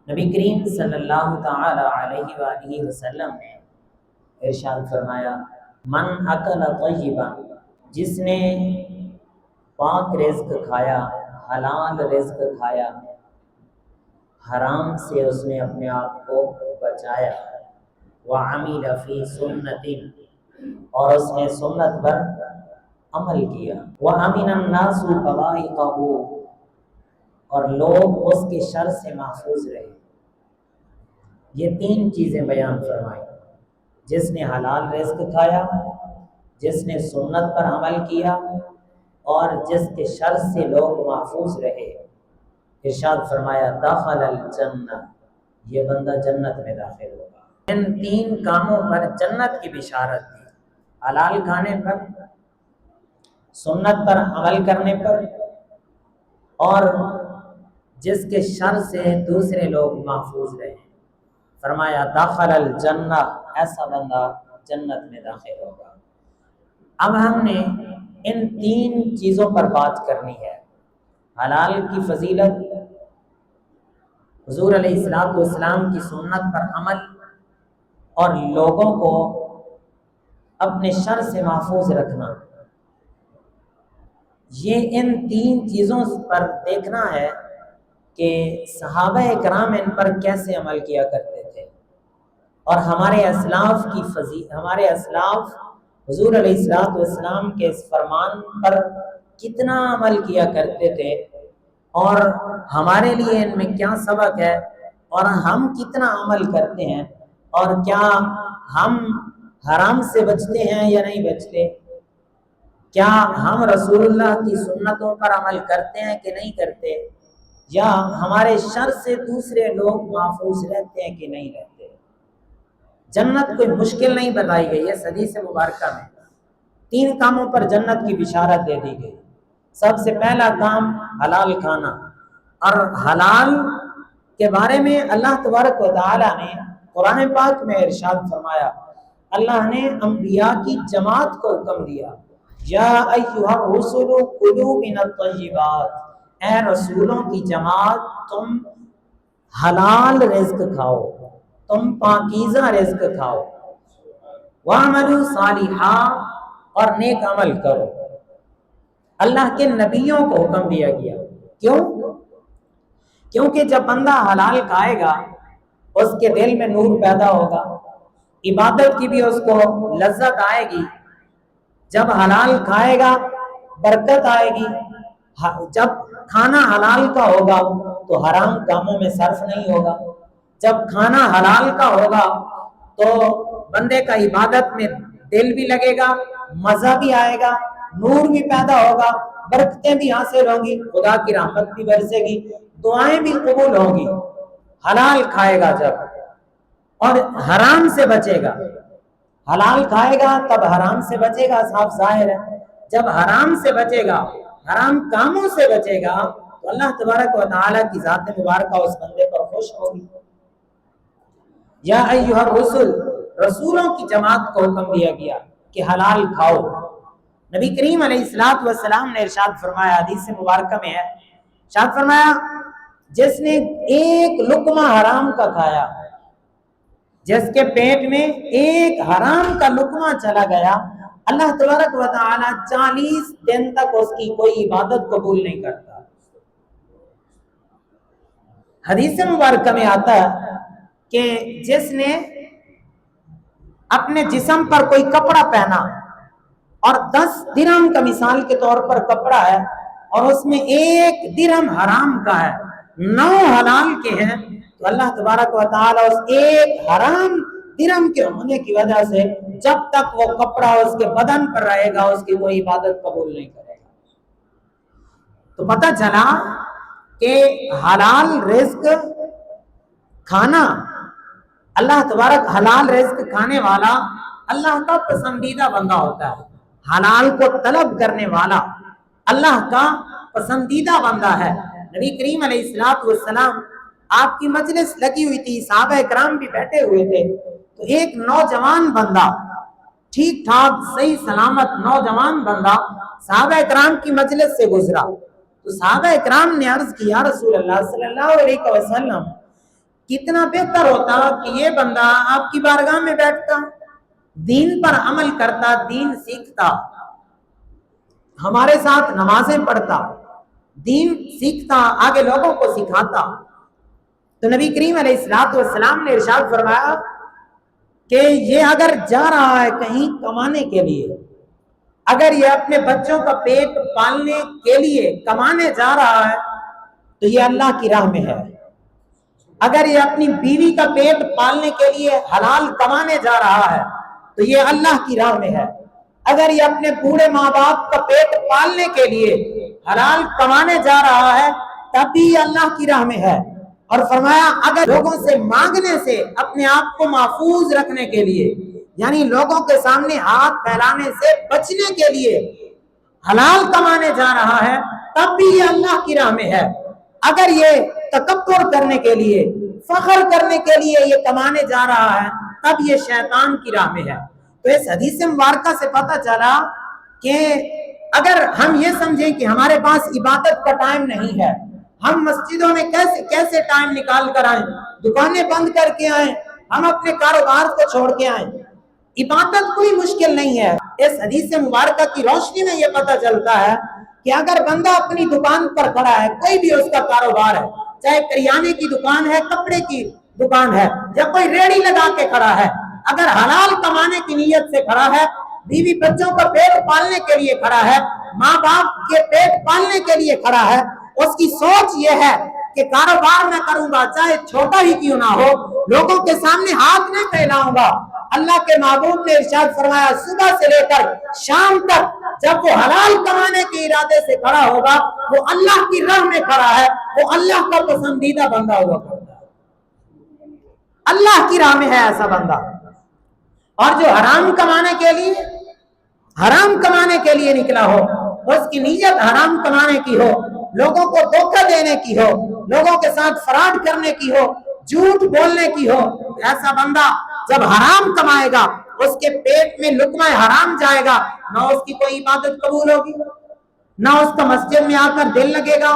نبی کریم صلی اللہ تعالی علیہ وآلہ وسلم نے ارشاد فرمایا، من اکل طیبا، جس نے پاک رزق کھایا، حلال رزق کھایا، حرام سے اس نے اپنے آپ کو بچایا، وعمل فی سنت، اور اس نے سنت پر عمل کیا، وامن الناس بوائقہ، اور لوگ اس کے شر سے محفوظ رہے۔ یہ تین چیزیں بیان فرمائی، جس نے حلال رزق کھایا، جس نے سنت پر عمل کیا، اور جس کے شر سے لوگ محفوظ رہے۔ ارشاد فرمایا دخل الجنہ، یہ بندہ جنت میں داخل ہوگا۔ ان تین کاموں پر جنت کی بشارت دی، حلال کھانے پر، سنت پر عمل کرنے پر، اور جس کے شر سے دوسرے لوگ محفوظ رہے۔ فرمایا دخل الجنہ، ایسا بندہ جنت میں داخل ہوگا۔ اب ہم نے ان تین چیزوں پر بات کرنی ہے، حلال کی فضیلت، حضور علیہ السلام کی سنت پر عمل، اور لوگوں کو اپنے شر سے محفوظ رکھنا۔ یہ ان تین چیزوں پر دیکھنا ہے کہ صحابہ کرام ان پر کیسے عمل کیا کرتے تھے، اور ہمارے اسلاف حضور علیہ السلام کے اس فرمان پر کتنا عمل کیا کرتے تھے، اور ہمارے لیے ان میں کیا سبق ہے، اور ہم کتنا عمل کرتے ہیں، اور کیا ہم حرام سے بچتے ہیں یا نہیں بچتے، کیا ہم رسول اللہ کی سنتوں پر عمل کرتے ہیں کہ نہیں کرتے، یا ہمارے شر سے دوسرے لوگ محفوظ رہتے ہیں کہ نہیں رہتے۔ جنت کوئی مشکل نہیں بتائی گئی ہے حدیث مبارکہ میں، تین کاموں پر جنت کی بشارت دے دی گئی۔ سب سے پہلا کام حلال کھانا، اور حلال کے بارے میں اللہ تبارک و تعالی نے قرآن پاک میں ارشاد فرمایا، اللہ نے انبیاء کی جماعت کو حکم دیا، یا ایھا الرسل کلوا من الطیبات، اے رسولوں کی جماعت تم حلال رزق کھاؤ، تم پاکیزہ رزق کھاؤ، وَاعْمَلُوا صَالِحًا، اور نیک عمل کرو۔ اللہ کے نبیوں کو حکم دیا گیا، کیوں؟ کیونکہ جب بندہ حلال کھائے گا اس کے دل میں نور پیدا ہوگا، عبادت کی بھی اس کو لذت آئے گی، جب حلال کھائے گا برکت آئے گی، جب کھانا حلال کا ہوگا تو حرام کاموں میں صرف نہیں ہوگا، جب کھانا حلال کا ہوگا تو بندے کا عبادت میں دل بھی لگے گا، مزہ بھی آئے گا، نور بھی پیدا ہوگا، برکتیں بھی حاصل ہوں گی، خدا کی رحمت بھی برسے گی، دعائیں بھی قبول ہوں گی۔ حلال کھائے گا جب، اور حرام سے بچے گا، حلال کھائے گا تب حرام سے بچے گا، صاف ظاہر ہے۔ جب حرام سے بچے گا، حرام کاموں سے بچے گا، تو اللہ تبارک و تعالیٰ کی ذات مبارکہ اس بندے پر خوش ہوگی۔ یا ایھا الرسل، رسولوں کی جماعت کو حکم دیا گیا کہ حلال کھاؤ۔ نبی کریم علیہ السلام نے ارشاد فرمایا، حدیث مبارکہ میں ہے، ارشاد فرمایا جس نے ایک لقمہ حرام کا کھایا، جس کے پیٹ میں ایک حرام کا لقمہ چلا گیا، اللہ تبارک و تعالی 40 دن تک اس کی کوئی عبادت قبول نہیں کرتا۔ حدیث مبارکہ میں آتا ہے کہ جس نے اپنے جسم پر کوئی کپڑا پہنا، اور 10 درہم کا مثال کے طور پر کپڑا ہے، اور اس میں 1 درہم حرام کا ہے، 9 حلال کے ہیں، تو اللہ تبارک و تعالی اس 1 حرام درہم کے ہونے کی وجہ سے جب تک وہ کپڑا اس کے بدن پر رہے گا اس کی کوئی عبادت قبول نہیں کرے گا۔ تو پتہ چلا کہ حلال رزق کھانا، اللہ تبارک حلال رزق کھانے والا اللہ کا پسندیدہ بندہ ہوتا ہے، حلال کو طلب کرنے والا اللہ کا پسندیدہ بندہ ہے۔ نبی کریم علیہ السلام آپ کی مجلس لگی ہوئی تھی، صحابہ کرام بھی بیٹھے ہوئے تھے، تو ایک نوجوان بندہ، ٹھیک ٹھاک صحیح سلامت نوجوان بندہ صحابہ کرام کی مجلس سے گزرا، تو صحابہ کرام نے عرض کی، یا رسول اللہ صلی اللہ علیہ وسلم، کتنا بہتر ہوتا کہ یہ بندہ آپ کی بارگاہ میں بیٹھتا، دین پر عمل کرتا، دین سیکھتا، ہمارے ساتھ نمازیں پڑھتا، دین سیکھتا، آگے لوگوں کو سکھاتا۔ تو نبی کریم علیہ الصلوۃ والسلام نے ارشاد فرمایا کہ یہ اگر جا رہا ہے کہیں کمانے کے لیے، اگر یہ اپنے بچوں کا پیٹ پالنے کے لیے کمانے جا رہا ہے تو یہ اللہ کی راہ میں ہے۔ اگر یہ اپنی بیوی کا پیٹ پالنے کے لیے حلال کمانے جا رہا ہے تو یہ اللہ کی راہ میں ہے۔ اگر یہ اپنے بوڑھے ماں باپ کا پیٹ پالنے کے لیے حلال کمانے جا رہا ہے تب بھی یہ اللہ کی راہ میں ہے۔ اور فرمایا اگر لوگوں سے مانگنے سے اپنے آپ کو محفوظ رکھنے کے لیے، یعنی لوگوں کے سامنے ہاتھ پھیلانے سے بچنے کے لیے حلال کمانے جا رہا ہے تب بھی یہ اللہ کی راہ میں ہے۔ اگر یہ تکبر کرنے کے لیے، فخر کرنے کے لیے یہ کمانے جا رہا ہے تب یہ شیطان کی راہ میں ہے۔ تو اس حدیث مبارکہ سے پتہ چلا کہ اگر ہم یہ سمجھیں کہ ہمارے پاس عبادت کا ٹائم نہیں ہے، ہم مسجدوں میں کیسے ٹائم نکال کر آئیں، دکانیں بند کر کے آئیں، ہم اپنے کاروبار کو چھوڑ کے آئیں، عبادت کوئی مشکل نہیں ہے۔ اس حدیث مبارکہ کی روشنی میں یہ پتہ چلتا ہے کہ اگر بندہ اپنی دکان پر کھڑا ہے، کوئی بھی اس کا کاروبار ہے، چاہے کریانے کی دکان ہے، کپڑے کی دکان ہے، یا کوئی ریڑھی لگا کے کھڑا ہے، اگر حلال کمانے کی نیت سے کھڑا ہے، بیوی بچوں کا پیٹ پالنے کے لیے کھڑا ہے، ماں باپ کے پیٹ پالنے کے لیے کھڑا ہے، اس کی سوچ یہ ہے کہ کاروبار میں کروں گا چاہے چھوٹا ہی کیوں نہ ہو، لوگوں کے سامنے ہاتھ نہیں پھیلاؤں گا۔ اللہ کے محبوب نے ارشاد فرمایا صبح سے لے کر شام تک جب وہ حلال کمانے کے ارادے سے کھڑا ہوگا وہ اللہ کی راہ میں کھڑا ہے، وہ اللہ کا پسندیدہ بندہ ہوا کرتا ہے، اللہ کی راہ میں ہے ایسا بندہ۔ اور جو حرام کمانے کے لیے نکلا ہو، اس کی نیت حرام کمانے کی ہو، لوگوں کو دھوکہ دینے کی ہو، لوگوں کے ساتھ فراڈ کرنے کی ہو، جھوٹ بولنے کی ہو، ایسا بندہ جب حرام کمائے گا اس کے پیٹ میں لقمہ حرام جائے گا، نہ اس کی کوئی عبادت قبول ہوگی، نہ اس کا مسجد میں آ کر دل لگے گا،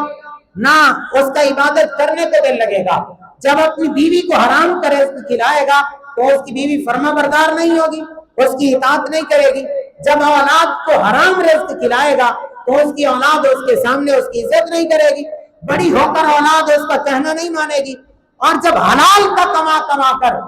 نہ اس کا عبادت کرنے کو دل لگے گا۔ جب اپنی بیوی کو حرام کا رزق کھلائے گا تو اس کی بیوی فرما بردار نہیں ہوگی، اس کی اطاعت نہیں کرے گی۔ جب اولاد کو حرام رزق کھلائے گا تو اس کی اولاد اس کے سامنے اس کی عزت نہیں کرے گی، بڑی ہو کر اولاد اس کا کہنا نہیں مانے گی۔ اور جب حلال کا کما کر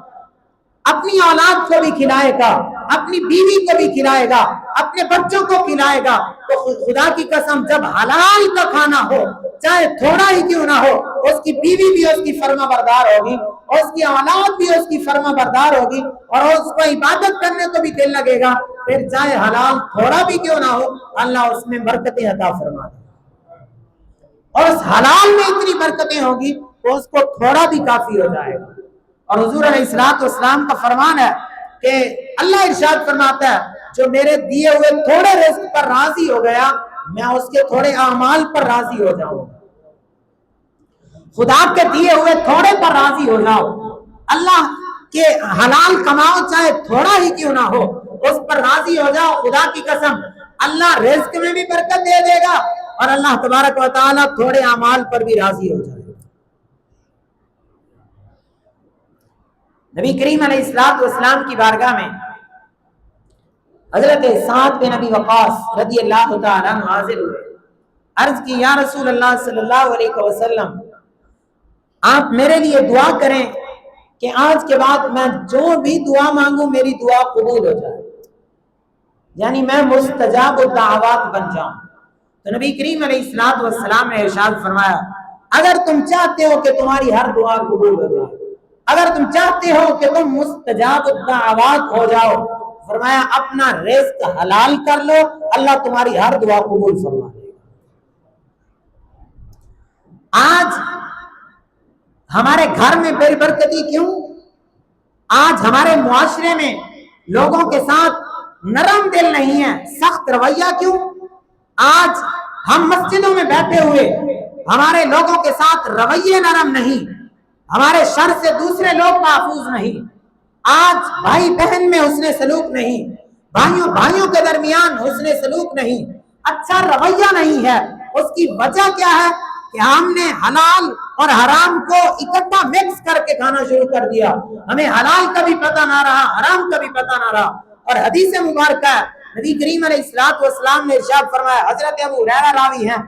اپنی اولاد کو بھی کھلائے گا، اپنی بیوی کو بھی کھلائے گا، اپنے بچوں کو کھلائے گا، تو خدا کی قسم جب حلال کا کھانا ہو چاہے تھوڑا ہی کیوں نہ ہو، اس کی بیوی بھی اس کی فرما بردار ہوگی، اس کی اولاد بھی اس کی فرما بردار ہوگی، اور اس کو عبادت کرنے کو بھی دل لگے گا۔ پھر چاہے حلال تھوڑا بھی کیوں نہ ہو اللہ اس میں برکتیں عطا فرما دے، اور اس حلال میں اتنی برکتیں ہوگی تو اس کو تھوڑا بھی کافی ہو جائے گا۔ اور حضور علیہ الصلوۃ والسلام کا فرمان ہے کہ اللہ ارشاد فرماتا ہے جو میرے دیے ہوئے تھوڑے رزق پر راضی ہو گیا میں اس کے تھوڑے اعمال پر راضی ہو جاؤں گا۔ خدا کے دیے ہوئے تھوڑے پر راضی ہو جاؤ، اللہ کے حلال کماؤ چاہے تھوڑا ہی کیوں نہ ہو، اس پر راضی ہو جاؤ، خدا کی قسم اللہ رزق میں بھی برکت دے دے گا اور اللہ تبارک و تعالیٰ تھوڑے اعمال پر بھی راضی ہو جائے گا۔ نبی کریم علیہ الصلوۃ والسلام کی بارگاہ میں حضرت سعد بن ابی وقاص رضی اللہ تعالیٰ عنہ حاضر ہوئے، عرض کی یا رسول اللہ صلی اللہ علیہ وسلم آپ میرے لیے دعا کریں کہ آج کے بعد میں جو بھی دعا مانگوں میری دعا قبول ہو جائے، یعنی میں مستجاب الدعوات بن جاؤں۔ تو نبی کریم علیہ الصلوۃ والسلام نے ارشاد فرمایا اگر تم چاہتے ہو کہ تمہاری ہر دعا قبول ہو جائے، اگر تم چاہتے ہو کہ تم مستجاب الدعوات ہو جاؤ، فرمایا اپنا رزق حلال کر لو، اللہ تمہاری ہر دعا قبول فرما دے گا۔ آج ہمارے گھر میں بے برکتی کیوں؟ آج ہمارے معاشرے میں لوگوں کے ساتھ نرم دل نہیں ہے، سخت رویہ کیوں؟ آج ہم مسجدوں میں بیٹھے ہوئے ہمارے لوگوں کے ساتھ رویے نرم نہیں، ہمارے شر سے دوسرے لوگ محفوظ نہیں، آج بھائی بہن میں حسن سلوک نہیں، بھائیوں کے درمیان حسن سلوک نہیں، اچھا رویہ نہیں ہے۔ اس کی وجہ کیا ہے کہ ہم نے حلال اور حرام کو اکٹھا مکس کر کے کھانا شروع کر دیا. ہمیں حلال کا بھی پتہ نہ رہا، حرام کا بھی پتہ نہ رہا. اور حدیث مبارکہ نبی کریم علیہ الصلوۃ والسلام نے ارشاد فرمایا، حضرت ابو ہریرہ راوی ہیں،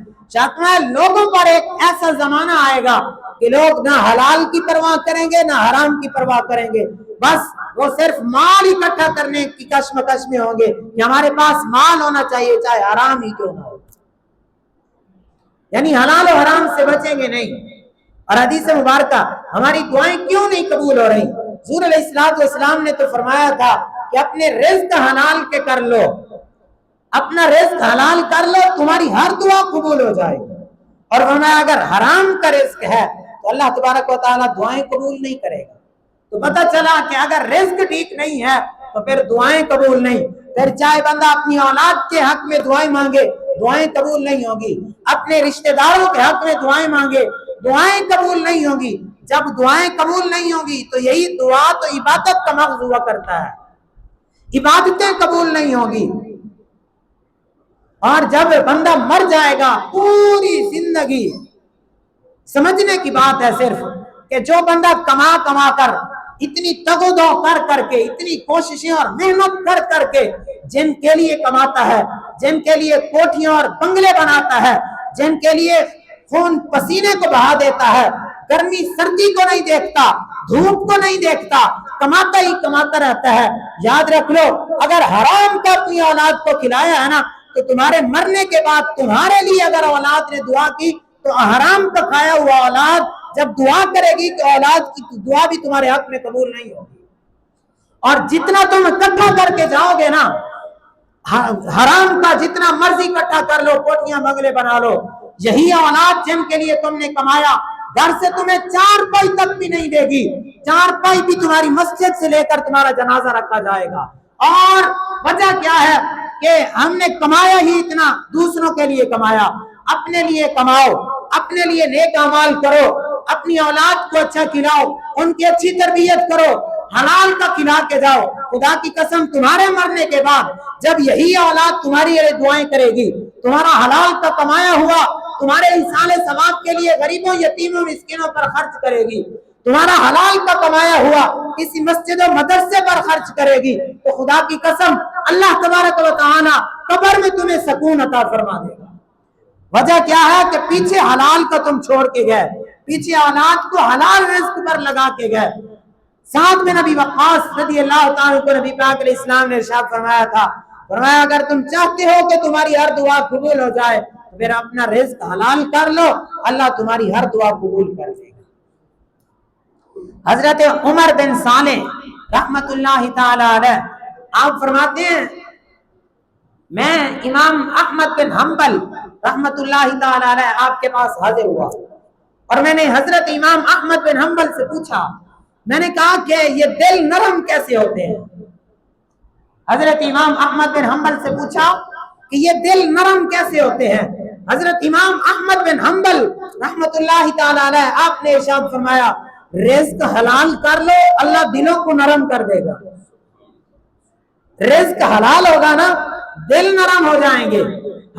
لوگوں پر ایک ایسا زمانہ آئے گا کہ لوگ نہ حلال کی پرواہ کریں گے نہ حرام کی پرواہ کریں گے، بس وہ صرف مال اکٹھا کرنے کی کشمکش میں ہوں گے کہ ہمارے پاس مال ہونا چاہیے چاہے حرام ہی کیوں نہ ہو. یعنی حلال و حرام سے بچیں گے نہیں. اور حدیث مبارکہ ہماری دعائیں کیوں نہیں قبول ہو رہی؟ حضور علیہ الصلوۃ والسلام نے تو فرمایا تھا کہ اپنے رزق حلال کے کر لو، اپنا رزق حلال کر لو، تمہاری ہر دعا قبول ہو جائے گی. اور فرمایا اگر حرام کا رزق ہے تو اللہ تبارک و تعالیٰ دعائیں قبول نہیں کرے گا. تو پتہ چلا کہ اگر رزق ٹھیک نہیں ہے تو پھر دعائیں قبول نہیں. پھر چاہے بندہ اپنی اولاد کے حق میں دعائیں مانگے، دعائیں قبول نہیں ہوگی. اپنے رشتہ داروں کے حق میں دعائیں مانگے، دعائیں قبول نہیں ہوگی. جب دعائیں قبول نہیں ہوگی تو یہی دعا تو عبادت کا مغز ہوا کرتا ہے، عبادتیں قبول نہیں ہوگی. اور جب بندہ مر جائے گا پوری زندگی، سمجھنے کی بات ہے صرف کہ جو بندہ کما کما کر اتنی تگ و دو کر کے اتنی کوششیں اور محنت کر کے جن کے لیے کماتا ہے، جن کے لیے کوٹھیاں اور بنگلے بناتا ہے، جن کے لیے خون پسینے کو بہا دیتا ہے، گرمی سردی کو نہیں دیکھتا، دھوپ کو نہیں دیکھتا، کماتا ہی کماتا رہتا ہے، یاد رکھ لو اگر حرام کا اپنی اولاد کو کھلایا ہے نا تو تمہارے مرنے کے بعد تمہارے لیے اگر اولاد نے دعا کی تو حرام کا کھایا ہوا اولاد جب دعا کرے گی تو اولاد کی دعا بھی تمہارے حق میں قبول نہیں ہوگی. اور جتنا تم اکٹھا کر کے جاؤ گے نا، حرام کا جتنا مرضی اکٹھا کر لو، کوٹیاں بنگلے بنا لو، یہی اولاد جن کے لیے تم نے کمایا گھر سے تمہیں 4 پائی تک بھی نہیں دے گی. 4 پائی بھی تمہاری مسجد سے لے کر تمہارا جنازہ رکھا جائے گا. اور وجہ کیا ہے کہ ہم نے کمایا ہی اتنا دوسروں کے لیے کمایا. اپنے لیے کماؤ، اپنے لیے نیک اعمال کرو، اپنی اولاد کو اچھا کھلاؤ، ان کی اچھی تربیت کرو، حلال کا کھلا کے جاؤ. خدا کی قسم تمہارے مرنے کے بعد جب یہی اولاد تمہاری دعائیں کرے گی، تمہارا حلال کا کمایا ہوا تمہارے انسان ثواب کے لیے غریبوں یتیموں مسکینوں پر خرچ کرے گی، تمہارا حلال کا کمایا ہوا کسی مسجد و مدرسے پر خرچ کرے گی، تو خدا کی قسم اللہ تبارک و تعالی قبر میں تمہیں سکون عطا فرما دے گا. وجہ کیا ہے کہ پیچھے حلال کا تم چھوڑ کے گئے، پیچھے اولاد کو حلال رزق پر لگا کے گئے. ساتھ میں نبی وقاص رضی اللہ تعالیٰ کو نبی پاک علیہ السلام نے ارشاد فرمایا تھا، فرمایا اگر تم چاہتے ہو کہ تمہاری ہر دعا قبول ہو جائے تو پھر اپنا رزق حلال کر لو، اللہ تمہاری ہر دعا قبول کر دے گا. حضرت عمر بن صالح رحمت اللہ تعالی علیہ آپ فرماتے ہیں میں امام احمد بن حنبل رحمت اللہ تعالی علیہ آپ کے پاس حاضر ہوا اور میں نے حضرت امام احمد بن حنبل سے پوچھا، میں نے کہا کہ یہ دل نرم کیسے ہوتے ہیں؟ حضرت امام احمد بن حنبل سے پوچھا کہ یہ دل نرم کیسے ہوتے ہیں؟ حضرت امام احمد بن حنبل رحمت اللہ تعالی علیہ آپ نے ارشاد فرمایا رزق حلال کر لو، اللہ دلوں کو نرم کر دے گا. رزق حلال ہوگا نا دل نرم ہو جائیں گے.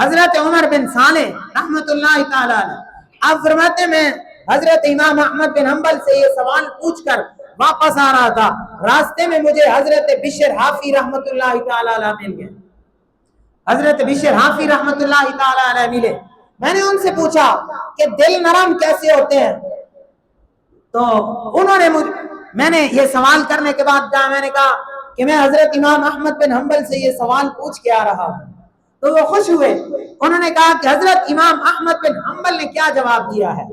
حضرت عمر بن صالح رحمت اللہ تعالی علیہ آپ فرماتے میں حضرت امام احمد بن حنبل سے یہ سوال پوچھ کر واپس آ رہا تھا، راستے میں مجھے حضرت بشر حافی رحمت اللہ تعالی علیہ مل گئے. حضرت بشر حافی رحمت اللہ تعالی علیہ ملے. میں نے ان سے پوچھا کہ دل نرم کیسے ہوتے ہیں؟ تو انہوں نے میں نے یہ سوال کرنے کے بعد کہا، میں نے کہا کہ میں حضرت امام احمد بن حنبل سے یہ سوال پوچھ کے آ رہا ہوں. تو وہ خوش ہوئے. انہوں نے کہا کہ حضرت امام احمد بن حنبل نے کیا جواب دیا ہے؟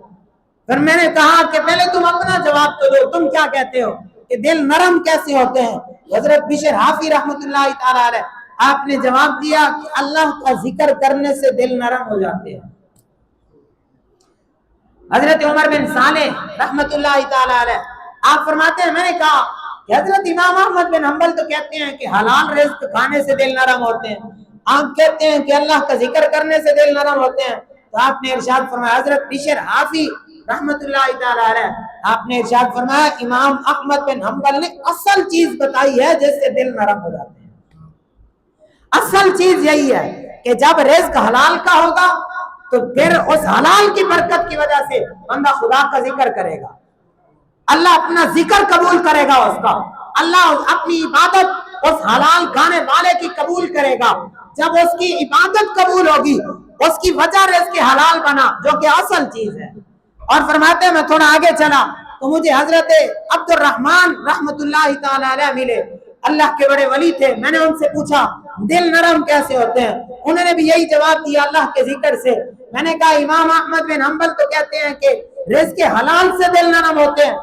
پھر میں نے کہا کہ پہلے تم اپنا جواب تو دو، تم کیا کہتے ہو کہ دل نرم کیسے ہوتے ہیں؟ حضرت بشر حافی رحمت اللہ تعالی علیہ آپ نے جواب دیا کہ اللہ کا ذکر کرنے سے دل نرم ہو جاتے ہیں. حضرت عمر بن صالح رحمت اللہ تعالی علیہ آپ فرماتے ہیں میں نے کہا کہ حضرت امام احمد بن حنبل تو کہتے ہیں کہ حلال رزق کھانے سے دل نرم ہوتے ہیں، آپ کہتے ہیں کہ اللہ کا ذکر کرنے سے دل نرم ہوتے ہیں. تو آپ نے ارشاد فرمایا حضرت بشر حافی رحمت اللہ تعالی علیہ آپ نے ارشاد فرمایا امام احمد بن حنبل نے اصل چیز بتائی ہے جس سے دل نرم ہو جاتے ہیں. اصل چیز یہی ہے کہ جب رزق حلال کا ہوگا تو پھر اس حلال کی برکت کی وجہ سے بندہ خدا کا ذکر کرے گا، اللہ اپنا ذکر قبول کرے گا اس کا، اللہ اپنی عبادت اس حلال کھانے والے کی قبول کرے گا۔ جب اس کی عبادت قبول ہوگی، اس کی وجہ رزق حلال بنا جو کہ اصل چیز ہے۔ اور فرماتے ہیں میں تھوڑا آگے چلا تو مجھے حضرت عبد الرحمن رحمت اللہ تعالی علیہ ملے، اللہ کے بڑے ولی تھے۔ میں نے ان سے پوچھا دل نرم کیسے ہوتے ہیں؟ انہوں نے بھی یہی جواب دیا اللہ کے ذکر سے۔ میں نے کہا امام احمد بن حنبل تو کہتے ہیں کہ رزق حلال سے دل نرم ہوتے ہیں،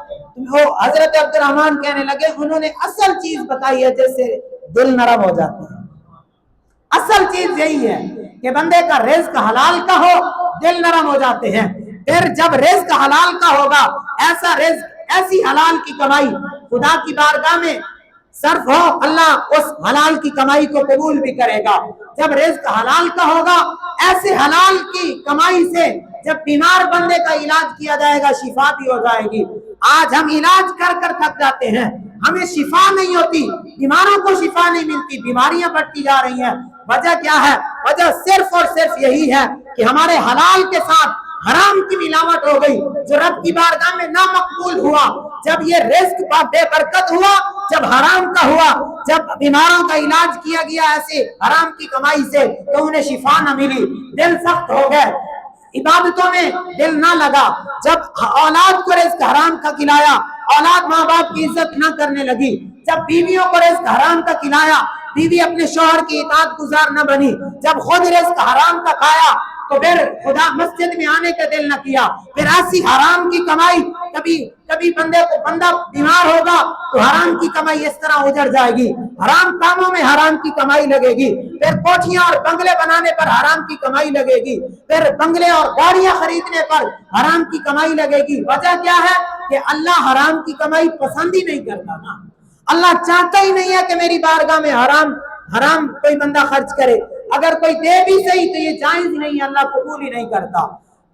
وہ حضرت عبد الرحمن کہنے لگے انہوں نے اصل چیز بتائی ہے جس سے دل نرم ہو جاتے ہیں۔ اصل چیز یہی ہے کہ بندے کا رزق حلال کا ہو، دل نرم ہو جاتے ہیں۔ پھر جب رزق حلال کا ہوگا، ایسا رزق، ایسی حلال کی کمائی خدا کی بارگاہ میں صرف ہو، اللہ اس حلال کی کمائی کو قبول بھی کرے گا۔ جب رزق حلال کا ہوگا، ایسے حلال کی کمائی سے جب بیمار بندے کا علاج کیا جائے گا، شفا بھی ہو جائے گی۔ آج ہم علاج کر کر تھک جاتے ہیں، ہمیں شفا نہیں ہوتی، بیماروں کو شفا نہیں ملتی، بیماریاں بڑھتی جا رہی ہیں۔ وجہ کیا ہے؟ وجہ صرف اور صرف یہی ہے کہ ہمارے حلال کے ساتھ حرام کی ملاوٹ ہو گئی، جو رب کی بارگاہ میں نامقبول ہوا۔ جب یہ رزق بے برکت ہوا، جب حرام کا ہوا، جب بیماروں کا علاج کیا گیا ایسے حرام کی کمائی سے، تو انہیں شفا نہ ملی، دل سخت ہو گئے، عبادتوں میں دل نہ لگا۔ جب اولاد کو رزق حرام کا کھلایا، اولاد ماں باپ کی عزت نہ کرنے لگی۔ جب بیویوں کو رزق حرام کا کھلایا، بیوی اپنے شوہر کی اطاعت گزار نہ بنی۔ جب خود رزق حرام کا کھایا تو پھر خدا مسجد میں آنے کا دل نہ کیا۔ پھر ایسی حرام کی کمائی، کبھی بندہ بیمار ہوگا تو حرام کی کمائی اس طرح اجڑ جائے گی، حرام کاموں میں حرام کی کمائی لگے گی۔ پھر کوٹھیاں اور بنگلے بنانے پر حرام کی کمائی لگے گی، پھر بنگلے اور گاڑیاں خریدنے پر حرام کی کمائی لگے گی۔ وجہ کیا ہے کہ اللہ حرام کی کمائی پسند ہی نہیں کرتا نا، اللہ چاہتا ہی نہیں ہے کہ میری بارگاہ میں حرام کوئی بندہ خرچ کرے۔ اگر کوئی دے بھی صحیح تو یہ جائز ہی نہیں، اللہ قبول ہی نہیں کرتا۔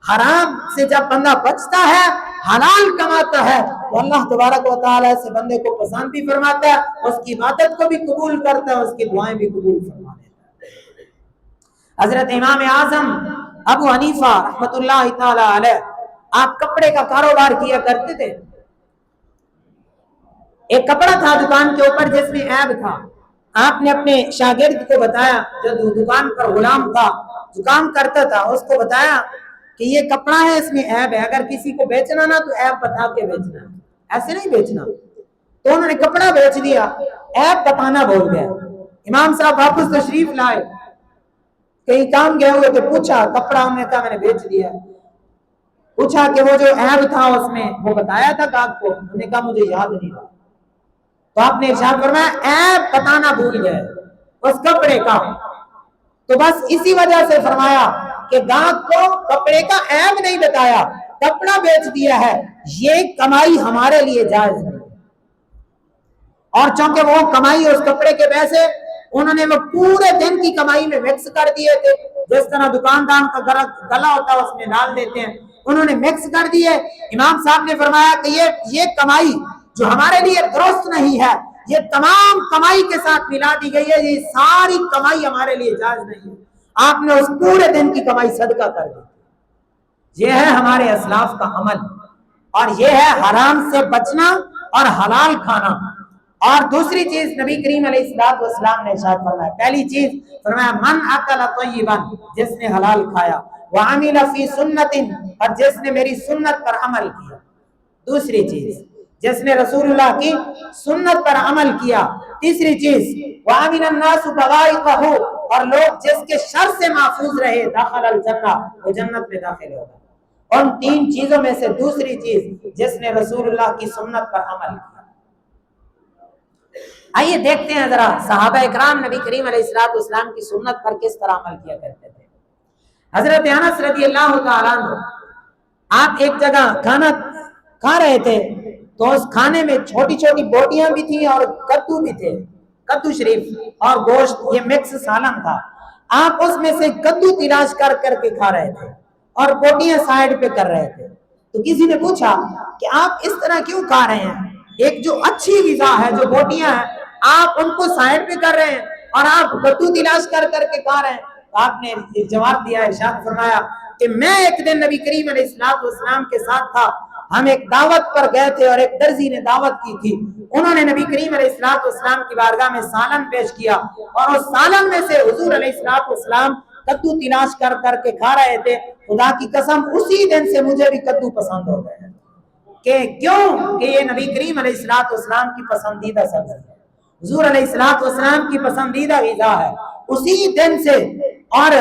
حرام سے جب بندہ بچتا ہے، حلال کماتا ہے، تو اللہ تبارک و تعالیٰ سے بندے کو پسند بھی فرماتا ہے، اس کی عبادت کو بھی قبول کرتا ہے، اس کی دعائیں بھی قبول فرما دیتا ہے۔ حضرت امام اعظم ابو حنیفہ رحمۃ اللہ تعالی علیہ، آپ کپڑے کا کاروبار کیا کرتے تھے۔ ایک کپڑا تھا دکان کے اوپر جس میں عیب تھا، آپ نے اپنے شاگرد کو بتایا، جو دکان پر غلام تھا، جو کام کرتا تھا، اس کو بتایا کہ یہ کپڑا ہے، اس میں عیب ہے، اگر کسی کو بیچنا نا تو عیب بتا کے بیچنا، ایسے نہیں بیچنا۔ تو انہوں نے کپڑا بیچ دیا، عیب بتانا بھول گیا۔ امام صاحب واپس تشریف لائے، کہیں کام گئے ہوئے تو پوچھا کپڑا، انہوں نے کہا میں نے بیچ دیا۔ پوچھا کہ وہ جو عیب تھا اس میں وہ بتایا تھا گاہک کو؟ انہوں نے کہا مجھے یاد نہیں رہا۔ تو آپ نے ارشاد فرمایا عیب بتانا بھول گئے اس کپڑے کا۔ تو بس اسی وجہ سے فرمایا کہ گاہک کو کپڑے کا عیب نہیں بتایا، کپڑا بیچ دیا ہے، یہ کمائی ہمارے لیے جائز نہیں۔ اور چونکہ وہ کمائی اس کپڑے کے پیسے انہوں نے وہ پورے دن کی کمائی میں مکس کر دیے تھے، جس طرح دکاندار کا گلا ہوتا ہے اس میں ڈال دیتے ہیں، انہوں نے مکس کر دیے۔ امام صاحب نے فرمایا کہ یہ کمائی جو ہمارے لیے درست نہیں ہے، یہ تمام کمائی کے ساتھ ملا دی گئی ہے، یہ ساری کمائی ہمارے لیے جائز نہیں ہے۔ آپ نے اس پورے دن کی کمائی صدقہ کر دی۔ یہ ہے ہمارے اسلاف کا عمل، اور یہ ہے حرام سے بچنا اور حلال کھانا۔ اور دوسری چیز نبی کریم علیہ الصلوۃ والسلام نے ارشاد فرمایا، پہلی چیز فرمایا من اکل طیبا، جس نے حلال کھایا، وعمل فی سنت، اور جس نے میری سنت پر عمل کیا۔ دوسری چیز جس نے رسول اللہ کی سنت پر عمل کیا۔ تیسری چیز وَأَمِنَ النَّاسُ بَوَائِقَهُ، اور لوگ جس کے شر سے محفوظ رہے، دخل الجنہ، وہ جنت میں داخل ہوگا۔ ان تین چیزوں میں سے دوسری چیز جس نے رسول اللہ کی سنت پر عمل کیا۔ آئیے دیکھتے ہیں ذرا صحابہ اکرام نبی کریم علیہ الصلوۃ والسلام کی سنت پر کس طرح عمل کیا کرتے تھے۔ حضرت انس رضی اللہ تعالیٰ عنہ، آپ ایک جگہ کھانا کھا رہے تھے تو اس کھانے میں چھوٹی چھوٹی بوٹیاں بھی تھیں اور کدو بھی تھے، کدو شریف اور گوشت، یہ مکس سالن تھا۔ آپ اس میں سے کدو تلاش کر کے کھا رہے تھے اور بوٹیاں سائڈ پہ کر رہے تھے۔ تو کسی نے پوچھا کہ آپ اس طرح کیوں کھا رہے ہیں؟ ایک جو اچھی غذا ہے، جو بوٹیاں ہیں، آپ ان کو سائڈ پہ کر رہے ہیں اور آپ کدو تلاش کر کے کھا رہے ہیں۔ آپ نے جواب دیا، ارشاد فرمایا کہ میں ایک دن نبی کریم علیہ السلام کے ساتھ تھا، ہم ایک دعوت پر گئے تھے اور ایک درزی نے دعوت کی تھی، انہوں نے نبی کریم علیہ السلام کی بارگاہ میں سالن پیش کیا اور اس سالن میں سے حضور علیہ السلام کدو تلاش کر کر کے کھا رہے تھے۔ خدا کی قسم اسی دن سے مجھے بھی کدو پسند ہو گئے کہ کیوں کہ یہ نبی کریم علیہ السلام کی پسندیدہ سبزی ہے، حضور علیہ السلام کی پسندیدہ غذا ہے۔ اسی دن سے اور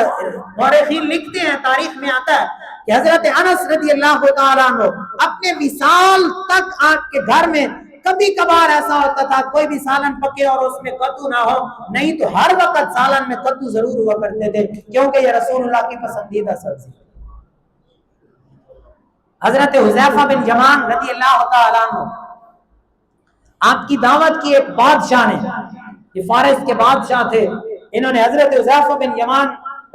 مورخین لکھتے ہیں، تاریخ میں آتا ہے کہ حضرت انس رضی اللہ تعالیٰ عنہ اپنے وصال تک آپ کے گھر میں کبھی کبھار ایسا ہوتا تھا کوئی بھی سالن پکے اور اس میں کدو نہ ہو، نہیں تو ہر وقت سالن میں کدو ضرور ہوا کرتے تھے، کیونکہ یہ رسول اللہ کی پسندیدہ سبزی۔ حضرت حذیفہ بن یمان رضی اللہ تعالیٰ عنہ آپ کی دعوت کی ایک بادشاہ نے، یہ فارس کے بادشاہ تھے، انہوں نے حضرت حذیفہ بن یمان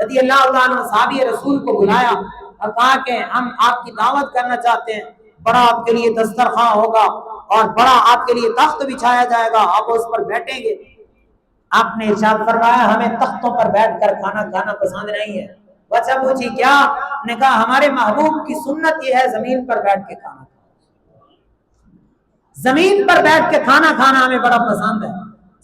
رضی اللہ تعالیٰ عنہ صحابی رسول کو بلایا اور کہا کہ ہم آپ کی دعوت کرنا چاہتے ہیں، بڑا آپ کے لیے دسترخواں ہوگا اور بڑا آپ کے لیے تخت بچھایا جائے گا، آپ اس پر بیٹھیں گے۔ آپ نے ارشاد فرمایا ہمیں تختوں پر بیٹھ کر کھانا کھانا پسند نہیں ہے۔ بچہ پوچھی کیا؟ نے کہا ہمارے محبوب کی سنت یہ ہے زمین پر بیٹھ کے کھانا، زمین پر بیٹھ کے کھانا کھانا ہمیں بڑا پسند ہے۔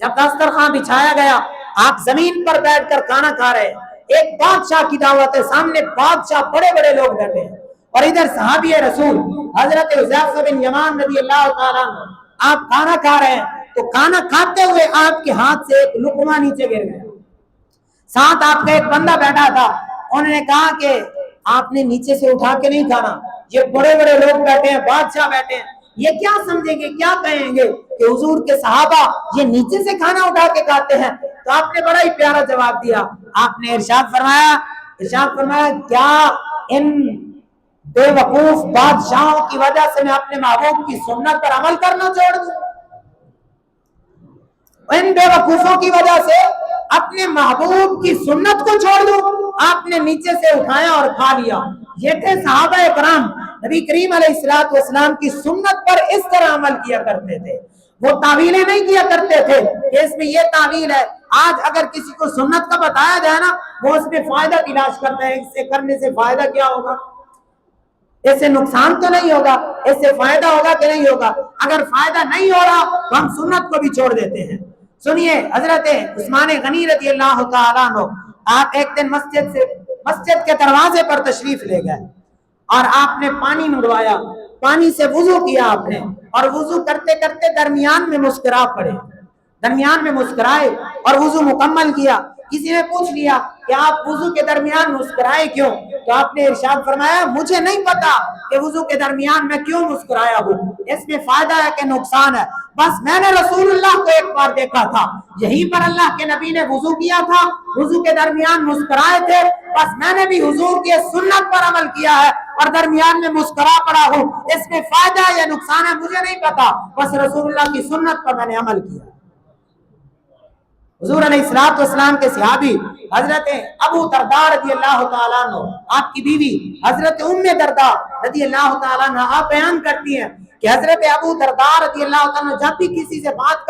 جب دسترخوان بچھایا گیا آپ زمین پر بیٹھ کر کھانا کھا رہے ہیں، ایک بادشاہ کی دعوت ہے، سامنے بادشاہ بڑے بڑے لوگ بیٹھے ہیں اور ادھر صحابی رسول حضرت حذیفہ بن یمان رضی اللہ تعالیٰ عنہ آپ کھانا کھا رہے ہیں، تو کھانا کھاتے ہوئے آپ کے ہاتھ سے ایک لقمہ نیچے گر گیا، ساتھ آپ کا ایک بندہ بیٹھا تھا، انہوں نے کہا کہ آپ نے نیچے سے اٹھا کے نہیں کھانا، یہ بڑے بڑے لوگ بیٹھے ہیں، بادشاہ بیٹھے ہیں، یہ کیا سمجھیں گے، کیا کہیں گے کہ حضور کے صحابہ یہ نیچے سے کھانا اٹھا کے کھاتے ہیں؟ تو آپ نے بڑا ہی پیارا جواب دیا، آپ نے ارشاد فرمایا کیا ان بے وقوف بادشاہوں کی وجہ سے میں اپنے محبوب کی سنت پر عمل کرنا چھوڑ دوں؟ ان بے وقوفوں کی وجہ سے اپنے محبوب کی سنت کو چھوڑ دوں؟ آپ نے نیچے سے اٹھایا اور کھا لیا۔ یہ تھے صحابہ کرام، نبی کریم علیہ السلام کی سنت پر اس طرح عمل کیا کرتے تھے، وہ تعویلیں نہیں کیا کرتے تھے کہ اس میں یہ تعویل ہے۔ آج اگر کسی کو سنت کا بتایا جائے نا، وہ اس میں فائدہ تلاش کرتا ہے، اس سے کرنے سے فائدہ کیا ہوگا، اس سے نقصان تو نہیں ہوگا، اس سے فائدہ ہوگا کہ نہیں ہوگا؟ اگر فائدہ نہیں ہو رہا تو ہم سنت کو بھی چھوڑ دیتے ہیں۔ سنیے حضرت عثمان غنی رضی اللہ تعالیٰ عنہ آپ ایک دن مسجد کے دروازے پر تشریف لے گئے اور آپ نے پانی منگوایا، پانی سے وضو کیا آپ نے، اور وضو کرتے کرتے درمیان میں مسکرا پڑے، درمیان میں مسکرائے اور وضو مکمل کیا۔ کسی نے پوچھ لیا کہ آپ وضو کے درمیان مسکرائے کیوں؟ تو آپ نے ارشاد فرمایا مجھے نہیں پتا کہ وضو کے درمیان میں کیوں مسکرایا ہوں، اس میں فائدہ ہے کہ نقصان ہے، بس میں نے رسول اللہ کو ایک بار دیکھا تھا، یہیں پر اللہ کے نبی نے وضو کیا تھا، وضو کے درمیان مسکرائے تھے، بس میں نے بھی حضور کی سنت پر عمل کیا ہے اور درمیان میں مسکرا پڑا ہوں، اس میں فائدہ یا نقصان ہے مجھے نہیں پتا، بس رسول اللہ کی سنت پر میں نے عمل کیا۔ حضور علیہ السلام کے صحابی حضرت ابو درداء رضی اللہ تعالیٰ عنہ، آپ کی بیوی حضرت ام درداء رضی اللہ تعالیٰ عنہ آپ بیان کرتی ہیں کہ حضرت ابو درداء رضی اللہ تعالیٰ عنہ جب بھی کسی سے بات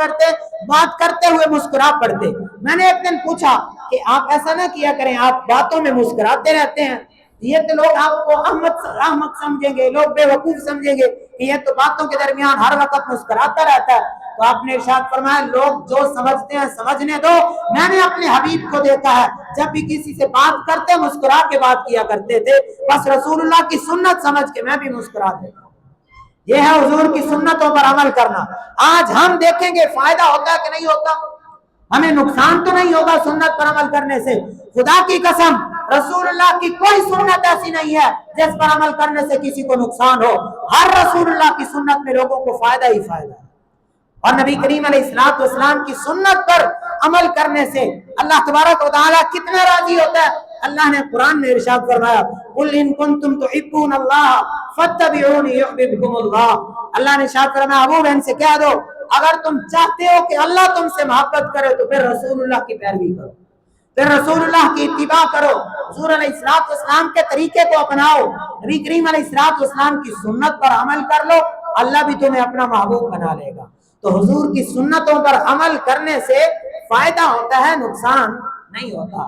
کرتے ہوئے مسکرا پڑتے۔ میں نے ایک دن پوچھا کہ آپ ایسا نہ کیا کریں، آپ باتوں میں مسکراتے رہتے ہیں، یہ تو لوگ آپ کو احمق سمجھیں گے، لوگ بے وقوف سمجھیں گے کہ یہ تو باتوں کے درمیان ہر وقت مسکراتا رہتا ہے۔ تو آپ نے ارشاد فرمایا لوگ جو سمجھتے ہیں سمجھنے دو، میں نے اپنے حبیب کو دیکھا ہے جب بھی کسی سے بات کرتے مسکرا کے بات کیا کرتے تھے، بس رسول اللہ کی سنت سمجھ کے میں بھی مسکرا دیتا ہوں۔ یہ ہے حضور کی سنتوں پر عمل کرنا۔ آج ہم دیکھیں گے فائدہ ہوتا ہے کہ نہیں ہوتا، ہمیں نقصان تو نہیں ہوگا سنت پر عمل کرنے سے۔ خدا کی قسم رسول اللہ کی کوئی سنت ایسی نہیں ہے جس پر عمل کرنے سے کسی کو نقصان ہو، ہر رسول اللہ کی سنت میں لوگوں کو فائدہ ہی فائدہ ہے، اور نبی کریم علیہ السلام کی سنت پر عمل کرنے سے اللہ تبارک و تعالیٰ کتنا راضی ہوتا ہے۔ اللہ نے قرآن میں ارشاد فرمایا قُلْ إِن كُنتُمْ تُحِبُّونَ اللَّهَ فَاتَّبِعُونِي يُحْبِبْكُمُ اللَّهُ۔ اللہ نے ارشاد فرمایا ابو بہن سے کہہ دو اگر تم چاہتے ہو کہ اللہ تم سے محبت کرے تو پھر رسول اللہ کی پیروی کرو، پھر رسول اللہ کی اتباع کرو، حضور علیہ السلام کے طریقے کو اپناؤ، نبی کریم علیہ السلام کی سنت پر عمل کر لو، اللہ بھی تمہیں اپنا محبوب بنا لے گا۔ تو حضور کی سنتوں پر عمل کرنے سے فائدہ ہوتا ہے، نقصان نہیں ہوتا۔